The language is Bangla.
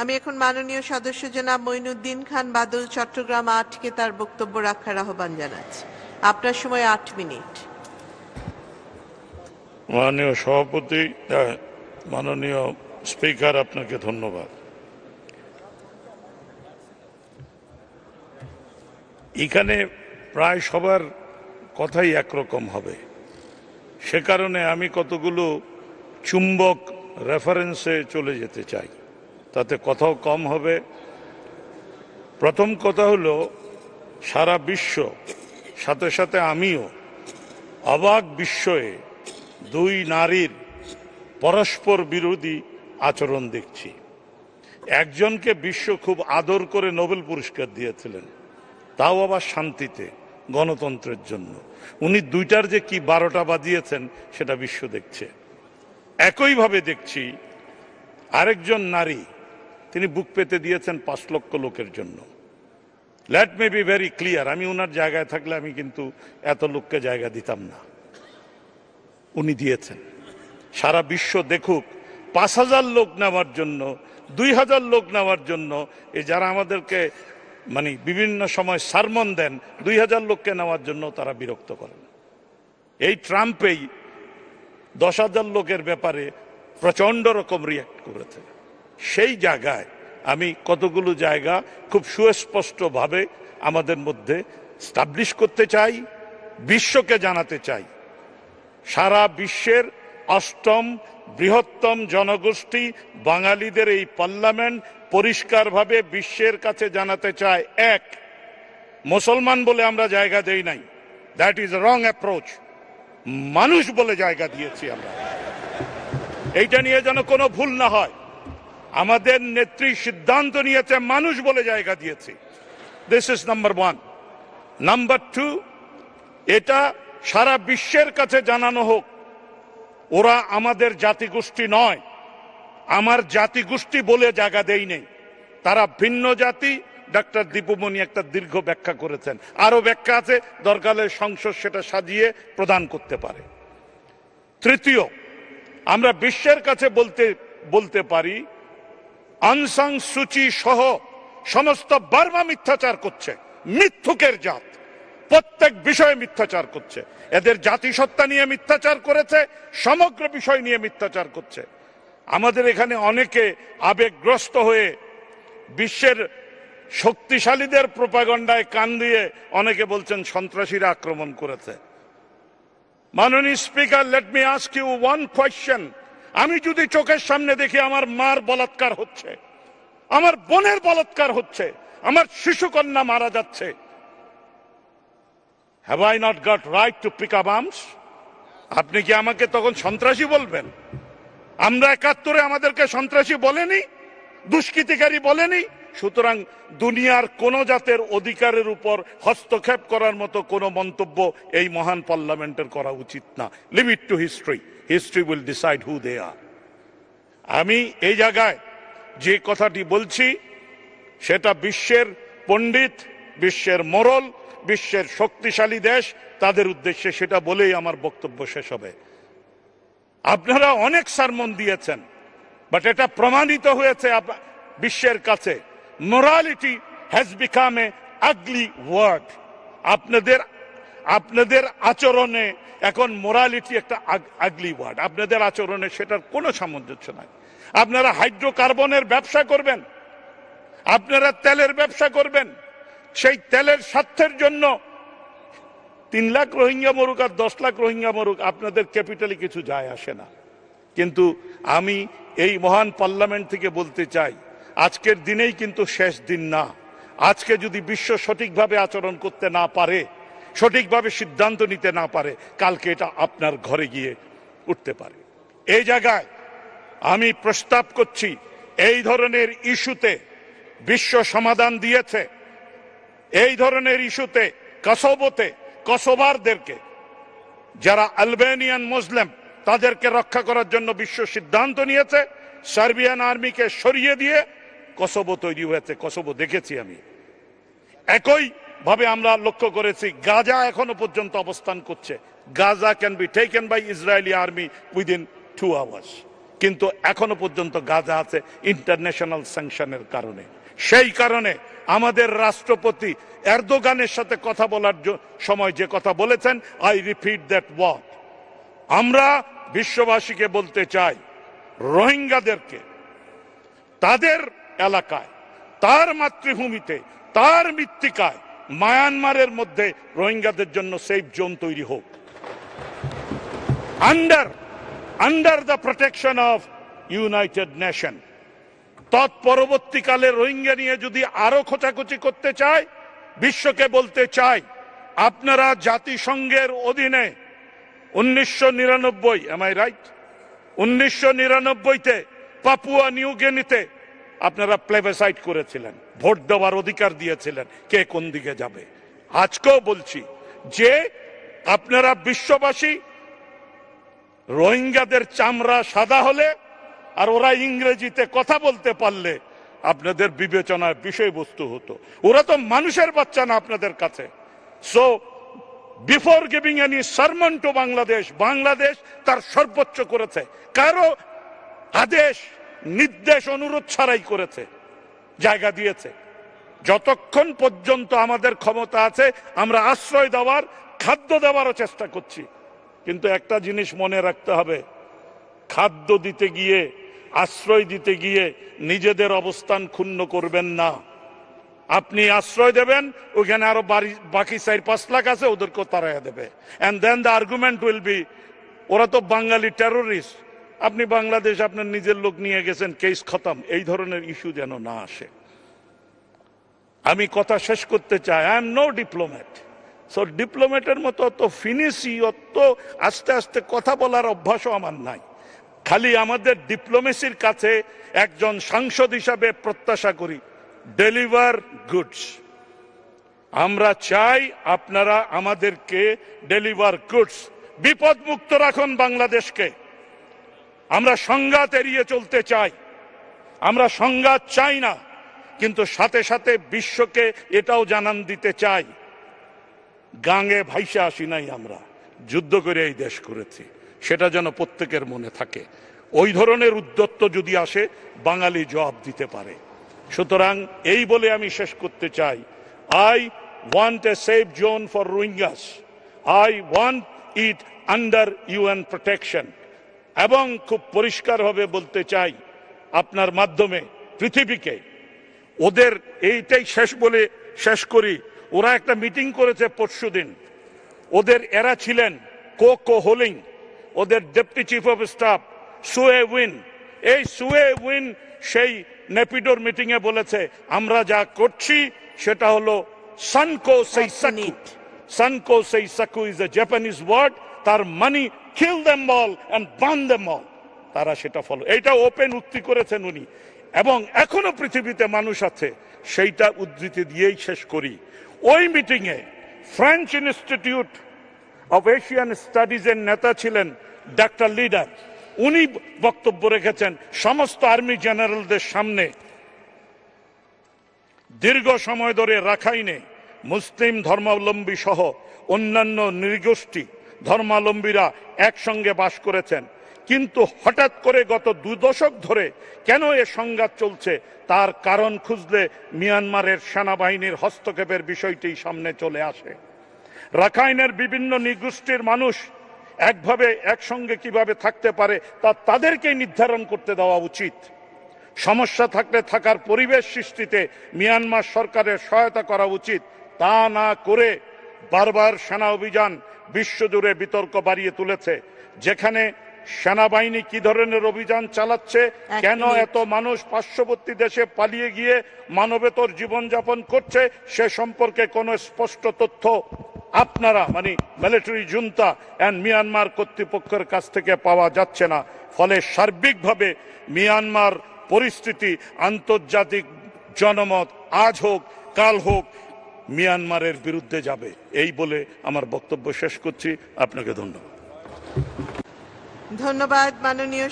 আমি এখন মাননীয় সদস্য জনাব মঈনুদ্দিন খান বাদল চট্টগ্রাম ৮কে তার বক্তব্য রাখার আহ্বান জানাচ্ছি। আপনার সময় ৮ মিনিট। মাননীয় সভাপতি, মাননীয় স্পিকার, আপনাকে ধন্যবাদ। এখানে প্রায় সবার কথাই একরকম হবে, সে কারণে আমি কতগুলো চুম্বক রেফারেন্সে চলে যেতে চাই, তাতে কথাও কম হবে। প্রথম কথা হলো, সারা বিশ্ব, সাথে সাথে আমিও অবাক বিস্ময়ে দুই নারীর পরস্পর বিরোধী আচরণ দেখছি। একজনকে বিশ্ব খুব আদর করে নোবেল পুরস্কার দিয়েছিলেন, তাও আবার শান্তিতে, গণতন্ত্রের জন্য। উনি দুইটার যে কি 12টা বাজিয়েছেন সেটা বিশ্ব দেখছে। একইভাবে দেখছি আরেকজন নারী, তিনি বুক পেতে দিয়েছেন 5 লক্ষ লোকের জন্য। Let me be very clear, আমি ওনার জায়গায় থাকলে আমি কিন্তু এত লোককে জায়গা দিতাম না। উনি দিয়েছেন। সারা বিশ্ব দেখুক, 5000 লোক নেওয়ার জন্য, 2000 লোক নেওয়ার জন্য, এই যারা আমাদেরকে মানে বিভিন্ন সময় সারমন দেন, 2000 লোককে নেওয়ার জন্য তারা বিরক্ত করেন। এই ট্রাম্পেই 10,000 লোকের ব্যাপারে প্রচন্ড রকম রিয়াক্ট করেছে। সেই জায়গায় আমি কতগুলো জায়গা খুব সুস্পষ্টভাবে আমাদের মধ্যে স্টাবলিশ করতে চাই, বিশ্বকে জানাতে চাই। সারা বিশ্বের 8ম বৃহত্তম জনগোষ্ঠী বাঙালিদের এই পার্লামেন্ট পরিষ্কারভাবে বিশ্বের কাছে জানাতে চায়, এক, মুসলমান বলে আমরা জায়গা দেই নাই, দ্যাট ইজ রং অ্যাপ্রোচ। মানুষ বলে জায়গা দিয়েছি আমরা। এইটা নিয়ে যেন কোনো ভুল না হয়। আমাদের নেত্রী সিদ্ধান্ত নিয়েছে, মানুষ বলে জায়গা দিয়েছি। This is number 1। নাম্বার 2, এটা সারা বিশ্বের কাছে জানানো হোক, ওরা আমাদের জাতিগোষ্ঠী নয়, আমার জাতিগোষ্ঠী বলে জায়গা দেই নেই, তারা ভিন্ন জাতি। ডাক্তার দীপুমণি একটা দীর্ঘ ব্যাখ্যা করেছেন, আরো ব্যাখ্যা আছে, দরকার সংসদ সেটা সাজিয়ে প্রদান করতে পারে। তৃতীয়, আমরা বিশ্বের কাছে বলতে পারি, অং সান সুচি সহ সমস্ত বার্মা মিথ্যাচার করছে, মিথ্যুকের জাত, প্রত্যেক বিষয়ে মিথ্যাচার করছে। এদের জাতিসত্তা নিয়ে মিথ্যাচার করেছে, সমগ্র বিষয় নিয়ে মিথ্যাচার করছে। আমাদের এখানে অনেকে আবেগগ্রস্ত হয়ে বিশ্বের শক্তিশালীদের প্রোপাগান্ডায় কান দিয়ে অনেকে বলছেন সন্ত্রাসীরা আক্রমণ করেছে। মাননীয় speaker, let me ask you one question. আমি যদি চোখের সামনে দেখি আমার মার বলাৎকার হচ্ছে, আমার বোনের বলাৎকার হচ্ছে, আমার শিশুকন্যা মারা যাচ্ছে, have I not got right to pick up arms? আপনি কি আমাকে তখন সন্ত্রাসী বলবেন? আমরা 71-এ আমাদেরকে সন্ত্রাসী বলেনি, দুষ্কৃতিকারী বলেনি। সুতরাং দুনিয়ার কোন জাতের অধিকারের উপর হস্তক্ষেপ করার মতো কোনো মন্তব্য এই মহান পার্লামেন্টের করা উচিত না। Leave it to history, history will decide who they are. আমি এই জায়গায় যে কথাটি বলছি সেটা বিশ্বের পণ্ডিত, বিশ্বের মোরল, বিশ্বের শক্তিশালী দেশ, তাদের উদ্দেশ্যে সেটা বলেই আমার বক্তব্য শেষ হবে। আপনারা অনেক সারমন দিয়েছেন, বাট এটা প্রমাণিত হয়েছে বিশ্বের কাছে, morality has become a ugly word. আপনাদের আচরণে এখন মোরালিটি একটা আগলি ওয়ার্ড। আপনাদের আচরণে সেটার কোনো সামঞ্জস্য নাই। আপনারা হাইড্রোকার্বনের ব্যবসা করবেন, আপনারা তেলের ব্যবসা করবেন, সেই তেলের স্বার্থের জন্য 3 লাখ রোহিঙ্গা মরুক আর 10 লাখ রোহিঙ্গা মরুক, আপনাদের ক্যাপিটালে কিছু যায় আসে না। কিন্তু আমি এই মহান পার্লামেন্ট থেকে বলতে চাই, আজকের দিনেই কিন্তু শেষ দিন না। আজকে যদি বিশ্ব সঠিকভাবে আচরণ করতে না পারে, সঠিকভাবে সিদ্ধান্ত নিতে না পারে, কালকে এটা আপনার ঘরে গিয়ে উঠতে পারে। এই জায়গায় আমি প্রস্তাব করছি, এই ধরনের ইস্যুতে বিশ্ব সমাধান দিয়েছে। এই ধরনের ইস্যুতে কসোভোতে কসোভারদেরকে, যারা আলবেনিয়ান মুসলিম, তাদেরকে রক্ষা করার জন্য বিশ্ব সিদ্ধান্ত নিয়েছে। সার্বিয়ান আর্মিকে সরিয়ে দিয়ে কসোভো তৈরি হয়েছে। কসোভো দেখেছি আমি। একই ভাবে আমরা লক্ষ্য করেছি গাজা এখনো পর্যন্ত অবস্থান করছে। Gaza can be taken by Israeli army within 2 hours. কিন্তু এখনো পর্যন্ত গাজা আছে ইন্টারন্যাশনাল স্যাংশনের কারণে। সেই কারণে আমাদের রাষ্ট্রপতি এরদোগানের সাথে কথা বলার সময় যে কথা বলেছেন, আই রিপিট দ্যাট ওয়ার্ড, আমরা বিশ্ববাসীকে বলতে চাই, রোহিঙ্গাদেরকে তাদের এলাকায়, তার মাতৃভূমিতে, তার মৃত্তিকায় মায়ানমারের মধ্যে রোহিঙ্গাদের জন্য সেফ জোন তৈরি হোক, under the protection of United Nation. তৎপরবর্তীকালে রোহিঙ্গা নিয়ে যদি আরো খোঁচাখুচি করতে চায়, বিশ্বকে বলতে চাই, আপনারা জাতিসংঘের অধীনে 1999, এম আই রাইট, 1999-তে পাপুয়া নিউ গিনিতে আপনারা প্লেবেসাইড করেছিলেন, ভোট দেওয়ার অধিকার দিয়েছিলেন কে কোন দিকে যাবে। আজকেও বলছি যে আপনারা বিশ্ববাসী, রোহিঙ্গাদের চামড়া সাদা হলে আর ওরা ইংরেজিতে কথা বলতে পারলে আপনাদের বিবেচনার বিষয়বস্তু হতো। ওরা তো মানুষের বাচ্চা না আপনাদের কাছে। So before giving any sermon to Bangladesh, Bangladesh তার সর্বোচ্চ করেছে, কারো আদেশ নির্দেশ অনুরোধ ছাড়াই করেছে, জায়গা দিয়েছে। যতক্ষণ পর্যন্ত আমাদের ক্ষমতা আছে আমরা আশ্রয় দেওয়ার, খাদ্য দেওয়ারও চেষ্টা করছি। কিন্তু একটা জিনিস মনে রাখতে হবে, খাদ্য দিতে গিয়ে, আশ্রয় দিতে গিয়ে নিজেদের অবস্থান ক্ষুণ্ণ করবেন না। আপনি আশ্রয় দেবেন, ওইখানে আরো বাকি 4-5 লাখ আছে, ওদেরকেও তাড়াইয়া দেবে। And then the argument will be, ওরা তো বাঙালি টেরোরিস্ট, আপনি বাংলাদেশ আপনার নিজের লোক নিয়ে গেছেন, কেস খতম। এই ধরনের ইস্যু যেন না আসে। আমি কথা শেষ করতে চাই, I am no diplomat. So ডিপ্লোম্যাটের মতো অত ফিনিশি, অত আস্তে আস্তে কথা বলার অভ্যাসও আমার নাই। খালি আমাদের ডিপ্লোমেসির কাছে একজন সাংসদ হিসাবে প্রত্যাশা করি, ডেলিভার গুডস। আমরা চাই আপনারা আমাদেরকে ডেলিভার গুডস, বিপদ মুক্ত রাখুন বাংলাদেশকে। আমরা সংঘাত এড়িয়ে চলতে চাই, আমরা সংঘাত চাই না, কিন্তু সাথে সাথে বিশ্বকে এটাও জানান দিতে চাই, গাঙে ভাইসা আসি নাই, আমরা যুদ্ধ করে এই দেশ করেছি, সেটা যেন প্রত্যেকের মনে থাকে। ওই ধরনের উদ্যত্ত যদি আসে, বাঙালি জবাব দিতে পারে। সুতরাং এই বলে আমি শেষ করতে চাই, I want a safe zone for Rohingyas, I want it under UN protection. এবং খুব পরিষ্কারভাবে বলতে চাই আপনার মাধ্যমে পৃথিবীকে, ওদের এইটাই শেষ বলে শেষ করি, ওরা একটা মিটিং করেছে পরশুদিন, ওদের এরা ছিলেন কো হোলিং, ওদের deputy chief of staff Soe Win. এই সুয়ে উইন সেই নেপিডোর মিটিং এ বলেছে, আমরা যা করছি সেটা হলো Sanko Seisaku. Sanko Seisaku is a Japanese word, তার মানি kill them all and burn them all. তারা সেটা ফলো, এইটা ওপেন উক্তি করেছেন উনি। এবং এখনো পৃথিবীতে মানুষ আছে, সেইটা উদ্ধৃতি দিয়েই শেষ করি। ওই meeting A French institute of Asian studies এর নেতা ছিলেন ডাক্তার লিডার। উনি বক্তব্য রেখেছেন সমস্ত আর্মি জেনারেলদের সামনে, দীর্ঘ সময় ধরে রাখাইনে মুসলিম ধর্মাবলম্বী সহ অন্যান্য নৃগোষ্ঠী ধর্মাবলম্বীরা একসঙ্গে বাস করেছেন, কিন্তু হঠাৎ করে গত 2 দশক ধরে কেন এ সংঘাত চলছে তার কারণ খুঁজলে মিয়ানমারের সেনাবাহিনীর হস্তক্ষেপের বিষয়টি সামনে চলে আসে। রাখাইনের বিভিন্ন নৃগোষ্ঠীর মানুষ একভাবে একসঙ্গে কিভাবে থাকতে পারে তা তাদেরকেই নির্ধারণ করতে দেওয়া উচিত। সমস্যা থাকলে থাকার পরিবেশ সৃষ্টিতে মিয়ানমার সরকারের সহায়তা করা উচিত। তা না করে বারবার সেনা অভিযান বিশ্বজুড়ে বিতর্ক বাড়িয়ে তুলেছে। যেখানে সেনাবাহিনী কি ধরনের অভিযান চালাচ্ছে, কেন এত মানুষ পার্শ্ববর্তী দেশে পালিয়ে গিয়ে মানবেতর জীবনযাপন করছে, সে সম্পর্কে কোনো স্পষ্ট তথ্য আপনারা মানে মিলিটারি জুন্তা এন্ড মিয়ানমার কর্তৃপক্ষের কাছ থেকে পাওয়া যাচ্ছে না। ফলে সার্বিকভাবে মিয়ানমার পরিস্থিতি, আন্তর্জাতিক জনমত আজ হোক কাল হোক মিয়ানমারের বিরুদ্ধে যাবে। এই বলে আমার বক্তব্য শেষ করছি। আপনাকে ধন্যবাদ। ধন্যবাদ মাননীয়